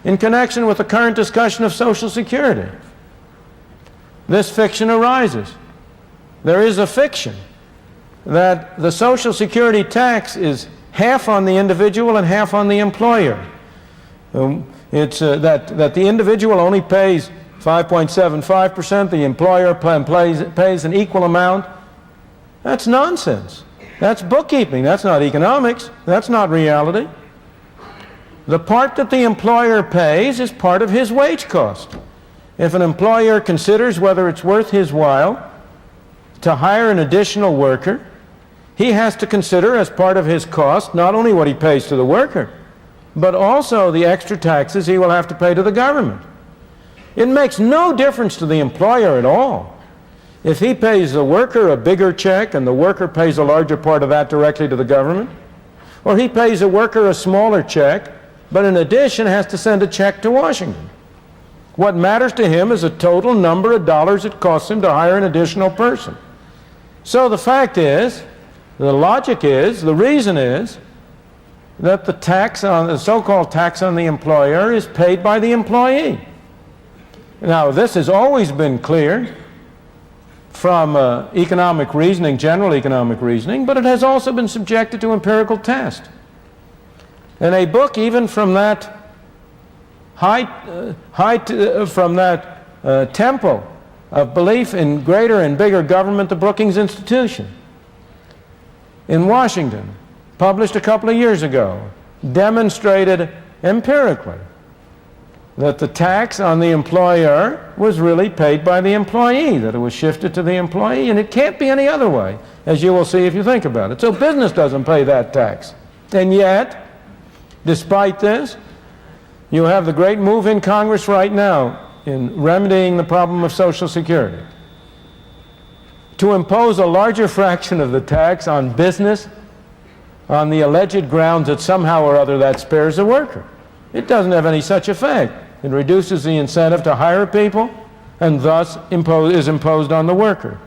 in connection with the current discussion of Social Security. This fiction arises. There is a fiction that the Social Security tax is half on the individual and half on the employer. That the individual only pays 5.75%, the employer pays an equal amount. That's nonsense. That's bookkeeping. That's not economics. That's not reality. The part that the employer pays is part of his wage cost. If an employer considers whether it's worth his while to hire an additional worker, he has to consider as part of his cost not only what he pays to the worker, but also the extra taxes he will have to pay to the government. It makes no difference to the employer at all if he pays the worker a bigger check and the worker pays a larger part of that directly to the government, or he pays the worker a smaller check, but in addition has to send a check to Washington. What matters to him is the total number of dollars it costs him to hire an additional person. So the fact is, the logic is, the reason is, that the so-called tax on the employer is paid by the employee. Now, this has always been clear from economic reasoning, general economic reasoning, but it has also been subjected to empirical test. And a book even from that temple of belief in greater and bigger government, the Brookings Institution in Washington, published a couple of years ago, demonstrated empirically that the tax on the employer was really paid by the employee, that it was shifted to the employee, and it can't be any other way, as you will see if you think about it. So business doesn't pay that tax. And yet, despite this, you have the great move in Congress right now in remedying the problem of Social Security to impose a larger fraction of the tax on business on the alleged grounds that somehow or other that spares the worker. It doesn't have any such effect. It reduces the incentive to hire people and thus is imposed on the worker.